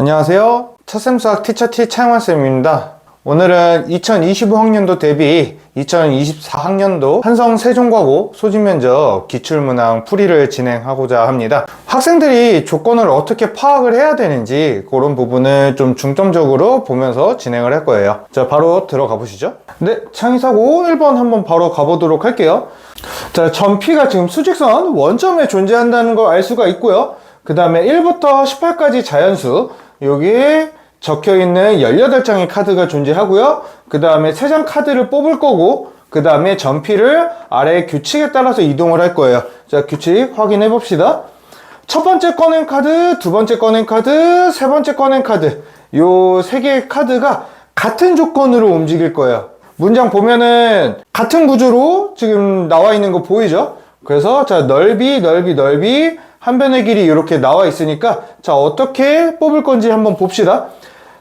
안녕하세요. 첫샘수학 티처T 차영환쌤입니다. 오늘은 2025학년도 대비 2024학년도 한성세종과고 소집면접 기출문항 풀이를 진행하고자 합니다. 학생들이 조건을 어떻게 파악을 해야 되는지 그런 부분을 좀 중점적으로 보면서 진행을 할 거예요. 자, 바로 들어가 보시죠. 네, 창의사고 1번 한번 바로 가보도록 할게요. 자, 점P가 지금 수직선 원점에 존재한다는 걸 알 수가 있고요. 그 다음에 1부터 18까지 자연수, 여기에 적혀있는 18장의 카드가 존재하고요. 그 다음에 3장 카드를 뽑을 거고, 그 다음에 점P를 아래의 규칙에 따라서 이동을 할 거예요. 자, 규칙 확인해 봅시다. 첫 번째 꺼낸 카드, 두 번째 꺼낸 카드, 세 번째 꺼낸 카드, 요 3개의 카드가 같은 조건으로 움직일 거예요. 문장 보면은 같은 구조로 지금 나와 있는 거 보이죠? 그래서 자, 넓이, 넓이, 넓이, 한 변의 길이 이렇게 나와 있으니까 자, 어떻게 뽑을 건지 한번 봅시다.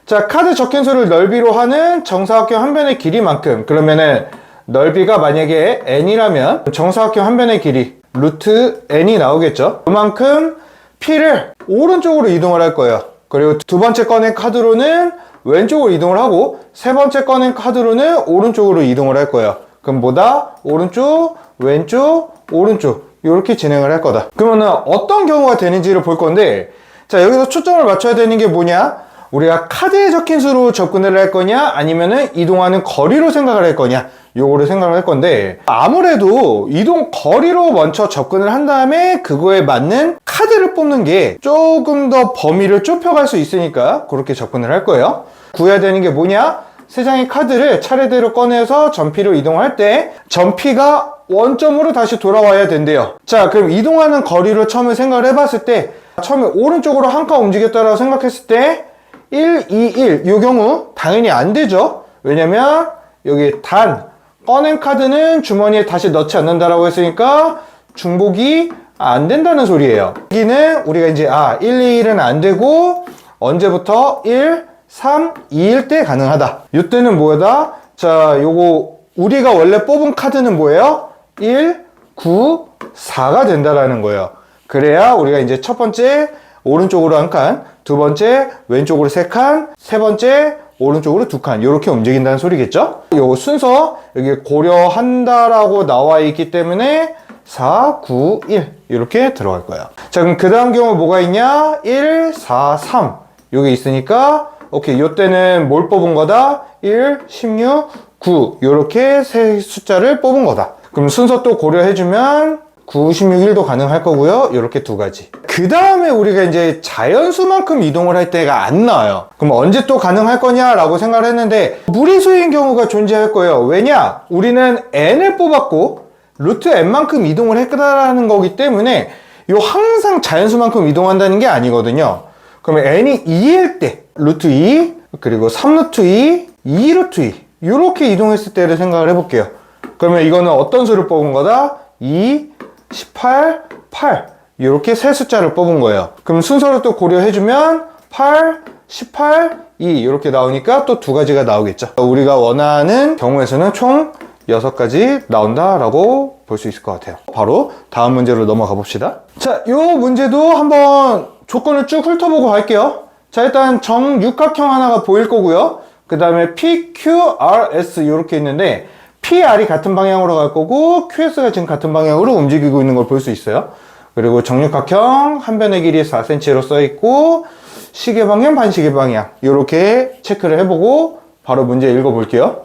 자, 카드 적힌 수를 넓이로 하는 정사각형 한 변의 길이만큼, 그러면은 넓이가 만약에 n이라면 정사각형 한 변의 길이 루트 n이 나오겠죠. 그만큼 p를 오른쪽으로 이동을 할 거예요. 그리고 두 번째 꺼낸 카드로는 왼쪽으로 이동을 하고, 세 번째 꺼낸 카드로는 오른쪽으로 이동을 할 거예요. 그럼 뭐다? 오른쪽, 왼쪽, 오른쪽, 이렇게 진행을 할 거다. 그러면은 어떤 경우가 되는지를 볼 건데, 자, 여기서 초점을 맞춰야 되는 게 뭐냐? 우리가 카드에 적힌 수로 접근을 할 거냐, 아니면은 이동하는 거리로 생각을 할 거냐, 요거를 생각을 할 건데, 아무래도 이동 거리로 먼저 접근을 한 다음에 그거에 맞는 카드를 뽑는 게 조금 더 범위를 좁혀갈 수 있으니까 그렇게 접근을 할 거예요. 구해야 되는 게 뭐냐? 3장의 카드를 차례대로 꺼내서 점P로 이동할 때 점P가 원점으로 다시 돌아와야 된대요. 자, 그럼 이동하는 거리로 처음에 생각을 해봤을 때, 처음에 오른쪽으로 한 칸 움직였다라고 생각했을 때 1, 2, 1, 이 경우 당연히 안 되죠. 왜냐면 여기 단 꺼낸 카드는 주머니에 다시 넣지 않는다라고 했으니까 중복이 안 된다는 소리예요. 여기는 우리가 이제 1, 2, 1은 안 되고 언제부터 1, 3, 2일 때 가능하다. 이때는 뭐다? 자, 요거 우리가 원래 뽑은 카드는 뭐예요? 1, 9, 4가 된다라는 거예요. 그래야 우리가 이제 첫 번째 오른쪽으로 한 칸, 두 번째 왼쪽으로 3칸, 세 번째 오른쪽으로 2칸, 이렇게 움직인다는 소리겠죠? 요 순서 여기 고려한다라고 나와 있기 때문에 4, 9, 1 이렇게 들어갈 거예요. 자, 그럼 그 다음 경우 뭐가 있냐? 1, 4, 3 요게 있으니까 오케이, 요때는 뭘 뽑은 거다? 1, 16, 9 요렇게 세 숫자를 뽑은 거다. 그럼 순서 또 고려해주면 9, 16, 1도 가능할 거고요. 요렇게 두 가지. 그 다음에 우리가 이제 자연수만큼 이동을 할 때가 안 나와요. 그럼 언제 또 가능할 거냐라고 생각을 했는데, 무리수인 경우가 존재할 거예요. 왜냐? 우리는 n을 뽑았고 루트 n만큼 이동을 했다라는 거기 때문에 요 항상 자연수만큼 이동한다는 게 아니거든요. 그러면 n이 2일 때 루트 2, 그리고 3루트 2, 2루트 2 이렇게 이동했을 때를 생각을 해볼게요. 그러면 이거는 어떤 수를 뽑은 거다? 2, 18, 8 이렇게 세 숫자를 뽑은 거예요. 그럼 순서를 또 고려해주면 8, 18, 2 이렇게 나오니까 또 두 가지가 나오겠죠. 우리가 원하는 경우에서는 총 6가지 나온다라고 볼 수 있을 것 같아요. 바로 다음 문제로 넘어가 봅시다. 자, 요 문제도 한번 조건을 쭉 훑어보고 갈게요. 자, 일단 정육각형 하나가 보일 거고요. 그 다음에 P, Q, R, S 이렇게 있는데 P, R이 같은 방향으로 갈 거고 QS가 지금 같은 방향으로 움직이고 있는 걸 볼 수 있어요. 그리고 정육각형 한 변의 길이 4cm로 써 있고 시계 방향, 반시계 방향 이렇게 체크를 해보고 바로 문제 읽어볼게요.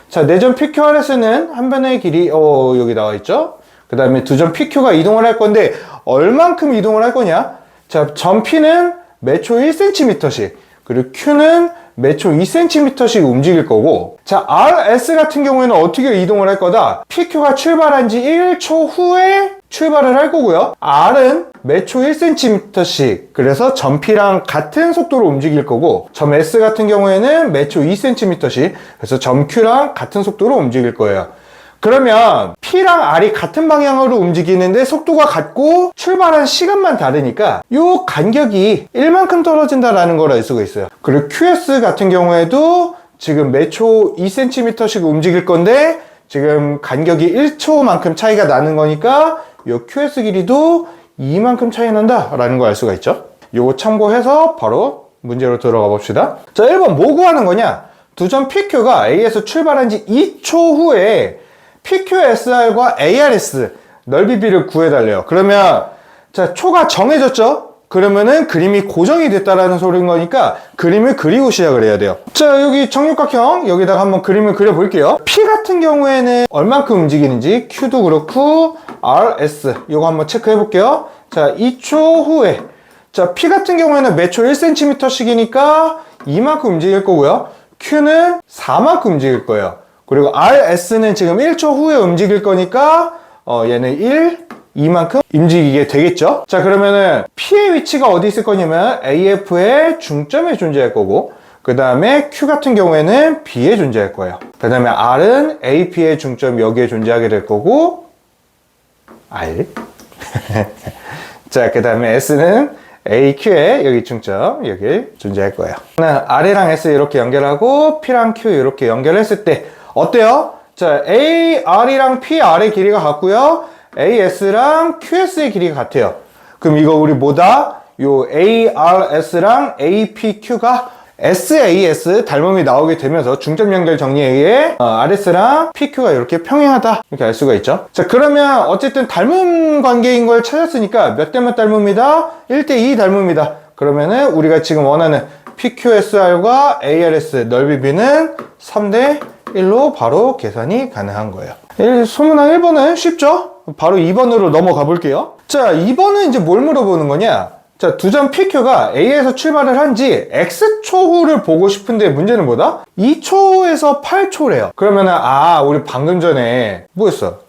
자, 내점 PQRS는 한 변의 길이 여기 나와 있죠. 그 다음에 두 점 PQ가 이동을 할 건데 얼만큼 이동을 할 거냐? 자, 점 P는 매초 1cm씩, 그리고 Q는 매초 2cm씩 움직일 거고, 자, RS 같은 경우에는 어떻게 이동을 할 거다? PQ가 출발한 지 1초 후에 출발을 할 거고요. R은 매초 1cm씩, 그래서 점 P랑 같은 속도로 움직일 거고, 점 S 같은 경우에는 매초 2cm씩, 그래서 점 Q랑 같은 속도로 움직일 거예요. 그러면 P랑 R이 같은 방향으로 움직이는데 속도가 같고 출발한 시간만 다르니까 요 간격이 1만큼 떨어진다라는 걸 알 수가 있어요. 그리고 QS 같은 경우에도 지금 매초 2cm씩 움직일 건데 지금 간격이 1초만큼 차이가 나는 거니까 요 QS 길이도 이만큼 차이 난다라는 걸 알 수가 있죠. 요거 참고해서 바로 문제로 들어가 봅시다. 자, 1번 뭐 구하는 거냐? 두 점 PQ가 A에서 출발한 지 2초 후에 PQSR과 ARS 넓이 B를 구해달래요. 그러면 자, 초가 정해졌죠? 그러면은 그림이 고정이 됐다라는 소리인 거니까 그림을 그리고 시작을 해야 돼요. 자, 여기 정육각형 여기다가 한번 그림을 그려 볼게요. P 같은 경우에는 얼만큼 움직이는지 Q도 그렇고 RS 요거 한번 체크해 볼게요. 자, 2초 후에 자, P 같은 경우에는 매초 1cm씩이니까 이만큼 움직일 거고요. Q는 4만큼 움직일 거예요. 그리고 RS는 지금 1초 후에 움직일 거니까 얘는 1, 이만큼 움직이게 되겠죠. 자, 그러면은 P의 위치가 어디 있을 거냐면 AF의 중점에 존재할 거고, 그 다음에 Q 같은 경우에는 B에 존재할 거예요. 그 다음에 R은 AP의 중점 여기에 존재하게 될 거고, R. 자, 그 다음에 S는 AQ의 여기 중점 여기 존재할 거예요. R이랑 S 이렇게 연결하고 P랑 Q 이렇게 연결했을 때 어때요? 자, AR이랑 PR의 길이가 같고요. AS랑 QS의 길이가 같아요. 그럼 이거 우리 뭐다? 요 ARS랑 APQ가 SAS 닮음이 나오게 되면서 중점 연결 정리에 의해 RS랑 PQ가 이렇게 평행하다 이렇게 알 수가 있죠. 자, 그러면 어쨌든 닮음 관계인 걸 찾았으니까 몇 대 몇 닮음이다? 1대2 닮음이다. 그러면은 우리가 지금 원하는 PQSR과 ARS 넓이 B는 3대1로 바로 계산이 가능한 거예요. 소문항 1번은 쉽죠? 바로 2번으로 넘어가 볼게요. 자, 2번은 이제 뭘 물어보는 거냐? 자, 두 점 PQ가 A에서 출발을 한 지 X초 후를 보고 싶은데 문제는 뭐다? 2초에서 8초래요. 그러면은, 우리 방금 전에 뭐였어?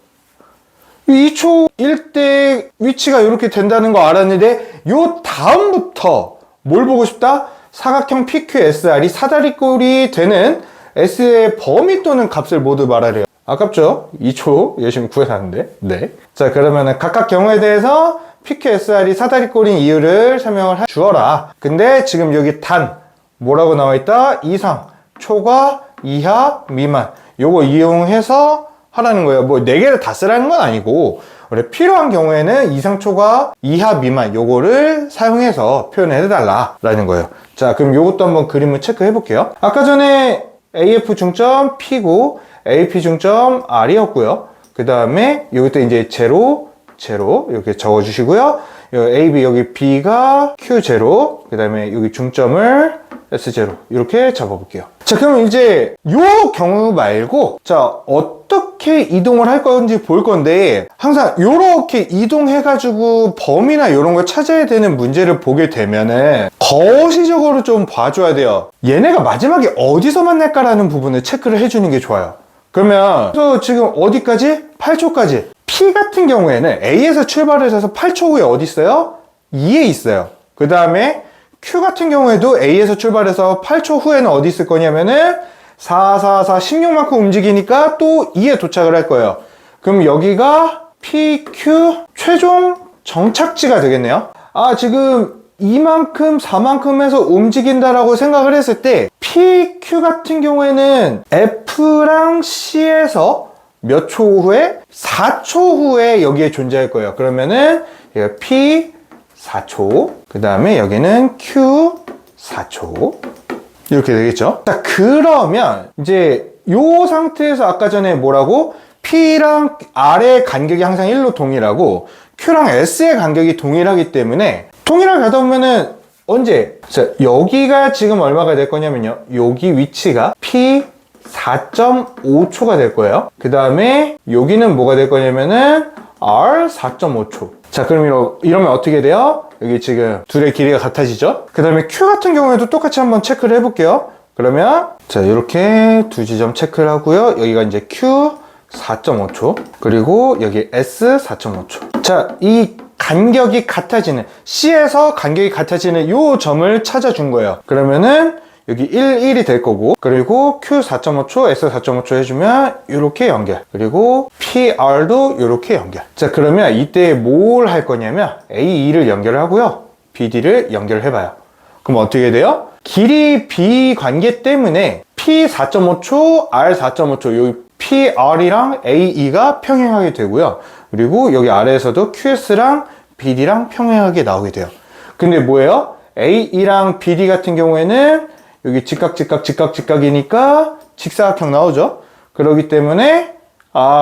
2초일 때 위치가 이렇게 된다는 거 알았는데, 요 다음부터 뭘 보고 싶다? 사각형 PQSR이 사다리꼴이 되는 S의 범위 또는 값을 모두 말하래요. 아깝죠? 2초 열심히 구해놨는데. 네. 자, 그러면은 각각 경우에 대해서 PQSR이 사다리꼴인 이유를 설명을 주어라. 근데 지금 여기 단 뭐라고 나와있다? 이상, 초과, 이하, 미만 요거 이용해서 하라는 거예요. 뭐 4개를 다 쓰라는 건 아니고 원래 필요한 경우에는 이상, 초과, 이하, 미만 요거를 사용해서 표현해달라 라는 거예요. 자, 그럼 요것도 한번 그림을 체크해 볼게요. 아까 전에 AF 중점 P고 AP 중점 R이었고요. 그 다음에 여기도 이제 제로 이렇게 적어주시고요. AB 여기 B가 Q0, 그 다음에 여기 중점을 S0 이렇게 잡아볼게요. 자, 그럼 이제 요 경우 말고 자, 어떻게 이동을 할 건지 볼 건데 항상 요렇게 이동해가지고 범위나 이런 걸 찾아야 되는 문제를 보게 되면은 거시적으로 좀 봐줘야 돼요. 얘네가 마지막에 어디서 만날까라는 부분을 체크를 해주는 게 좋아요. 그러면 그래서 지금 어디까지? 8초까지. P 같은 경우에는 A에서 출발을 해서 8초 후에 어디 있어요? 2에 있어요. 그 다음에 Q 같은 경우에도 A에서 출발해서 8초 후에는 어디 있을 거냐면은 4, 4, 4, 16만큼 움직이니까 또 2에 도착을 할 거예요. 그럼 여기가 PQ 최종 정착지가 되겠네요. 지금 이만큼 4만큼 해서 움직인다라고 생각을 했을 때 PQ 같은 경우에는 F랑 C에서 몇 초 후에? 4초 후에 여기에 존재할 거예요. 그러면은 P 4초, 그 다음에 여기는 Q 4초 이렇게 되겠죠. 자, 그러면 이제 요 상태에서 아까 전에 뭐라고? P랑 R의 간격이 항상 1로 동일하고 Q랑 S의 간격이 동일하기 때문에 동일하게 가다 보면은 언제? 자, 여기가 지금 얼마가 될 거냐면요. 여기 위치가 P 4.5초가 될 거예요. 그 다음에 여기는 뭐가 될 거냐면은 R 4.5초. 자, 그럼 이러면 어떻게 돼요? 여기 지금 둘의 길이가 같아지죠? 그 다음에 Q 같은 경우에도 똑같이 한번 체크를 해볼게요. 그러면 자, 이렇게 두 지점 체크를 하고요. 여기가 이제 Q 4.5초 그리고 여기 S 4.5초. 자, 이 간격이 같아지는 C에서 간격이 같아지는 요 점을 찾아준 거예요. 그러면은 여기 1, 1이 될 거고 그리고 Q 4.5초, S 4.5초 해주면 이렇게 연결 그리고 PR도 이렇게 연결. 자, 그러면 이때 뭘 할 거냐면 AE를 연결을 하고요 BD를 연결해봐요. 그럼 어떻게 돼요? 길이 B 관계 때문에 P 4.5초, R 4.5초 여기 PR이랑 AE가 평행하게 되고요. 그리고 여기 아래에서도 QS랑 BD랑 평행하게 나오게 돼요. 근데 뭐예요? AE랑 BD 같은 경우에는 여기 직각이니까 직사각형 나오죠. 그렇기 때문에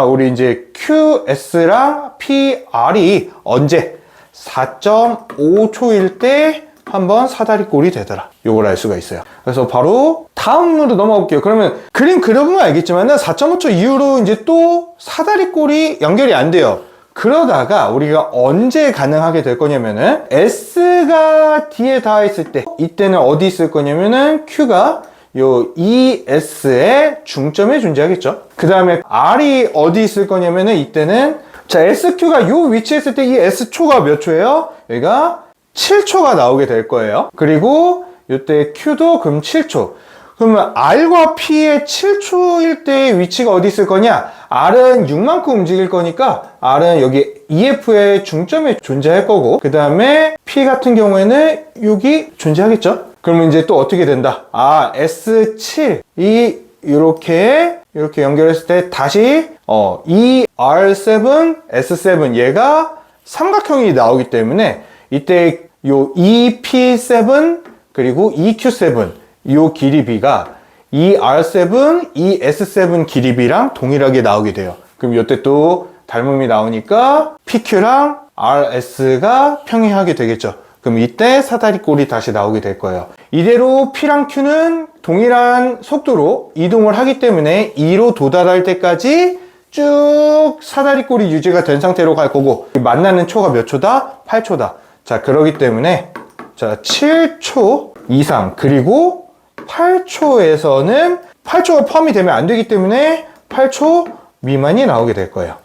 우리 이제 QS랑 PR이 언제 4.5초일 때 한번 사다리꼴이 되더라. 요걸 알 수가 있어요. 그래서 바로 다음으로 넘어가 볼게요. 그러면 그림 그려보면 알겠지만은 4.5초 이후로 이제 또 사다리꼴이 연결이 안 돼요. 그러다가 우리가 언제 가능하게 될 거냐면은 S가 D에 닿아 있을 때, 이때는 어디 있을 거냐면은 Q가 요 ES의 중점에 존재하겠죠. 그 다음에 R이 어디 있을 거냐면은 이때는 자, SQ가 요 위치에 있을 때 이 S초가 몇 초예요? 여기가 7초가 나오게 될 거예요. 그리고 이때 Q도 그럼 7초. 그러면 R과 P의 7초일 때의 위치가 어디 있을 거냐? R은 6만큼 움직일 거니까 R은 여기 EF의 중점에 존재할 거고, 그 다음에 P 같은 경우에는 여기 존재하겠죠? 그러면 이제 또 어떻게 된다? S7이 이렇게 연결했을 때 다시 ER7, S7 얘가 삼각형이 나오기 때문에 이때 요 EP7 그리고 EQ7 요 길이 B가 ER7, ES7 길이 B랑 동일하게 나오게 돼요. 그럼 이때 또 닮음이 나오니까 PQ랑 RS가 평행하게 되겠죠. 그럼 이때 사다리꼴이 다시 나오게 될 거예요. 이대로 P랑 Q는 동일한 속도로 이동을 하기 때문에 2로 도달할 때까지 쭉 사다리꼴이 유지가 된 상태로 갈 거고, 만나는 초가 몇 초다? 8초다. 자, 그러기 때문에 자 7초 이상 그리고 8초에서는 8초가 포함이 되면 안 되기 때문에 8초 미만이 나오게 될 거예요.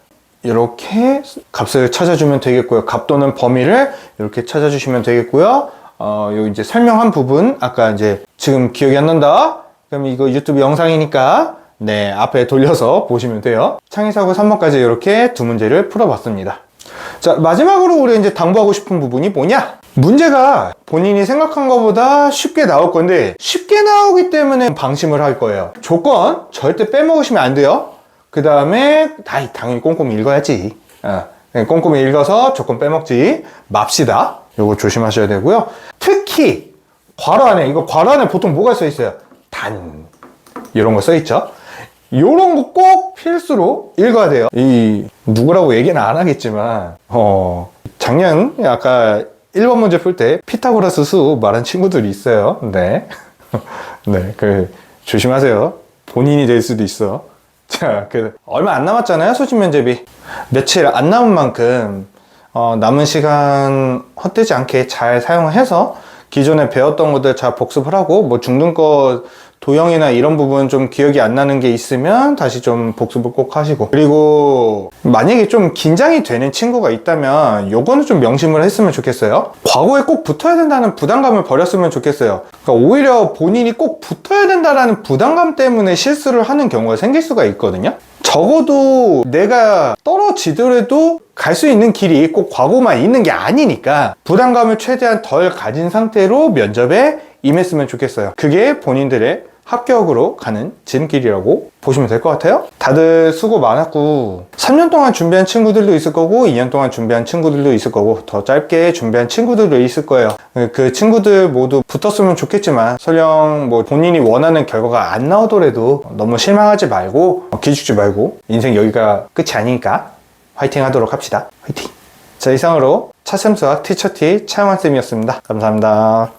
이렇게 값을 찾아주면 되겠고요. 값 또는 범위를 이렇게 찾아주시면 되겠고요. 요 이제 설명한 부분, 아까 이제 지금 기억이 안 난다? 그럼 이거 유튜브 영상이니까 네, 앞에 돌려서 보시면 돼요. 창의사고 3번까지 이렇게 두 문제를 풀어봤습니다. 자, 마지막으로 우리 이제 당부하고 싶은 부분이 뭐냐? 문제가 본인이 생각한 것보다 쉽게 나올 건데, 쉽게 나오기 때문에 방심을 할 거예요. 조건 절대 빼먹으시면 안 돼요. 그 다음에 당연히 꼼꼼히 읽어야지. 꼼꼼히 읽어서 조건 빼먹지 맙시다. 요거 조심하셔야 되고요. 특히 괄호 안에 보통 뭐가 써 있어요? 단 이런 거 써 있죠. 요런 거 꼭 필수로 읽어야 돼요. 누구라고 얘기는 안 하겠지만 작년 아까 1번 문제 풀 때 피타고라스 수 말한 친구들이 있어요. 네. 네, 조심하세요. 본인이 될 수도 있어. 자, 얼마 안 남았잖아요. 소집 면접이. 며칠 안 남은 만큼 남은 시간 헛되지 않게 잘 사용을 해서 기존에 배웠던 것들 잘 복습을 하고, 뭐 중등거 도형이나 이런 부분 좀 기억이 안 나는 게 있으면 다시 좀 복습을 꼭 하시고, 그리고 만약에 좀 긴장이 되는 친구가 있다면 요거는 좀 명심을 했으면 좋겠어요. 과거에 꼭 붙어야 된다는 부담감을 버렸으면 좋겠어요. 그러니까 오히려 본인이 꼭 붙어야 된다라는 부담감 때문에 실수를 하는 경우가 생길 수가 있거든요. 적어도 내가 떨어지더라도 갈 수 있는 길이 꼭 과거만 있는 게 아니니까 부담감을 최대한 덜 가진 상태로 면접에 임했으면 좋겠어요. 그게 본인들의 합격으로 가는 지름길이라고 보시면 될 것 같아요. 다들 수고 많았고, 3년 동안 준비한 친구들도 있을 거고 2년 동안 준비한 친구들도 있을 거고 더 짧게 준비한 친구들도 있을 거예요. 그 친구들 모두 붙었으면 좋겠지만 설령 뭐 본인이 원하는 결과가 안 나오더라도 너무 실망하지 말고 기죽지 말고, 인생 여기가 끝이 아니니까 화이팅 하도록 합시다. 화이팅! 자, 이상으로 차쌤수학 티처티 차영환쌤이었습니다. 감사합니다.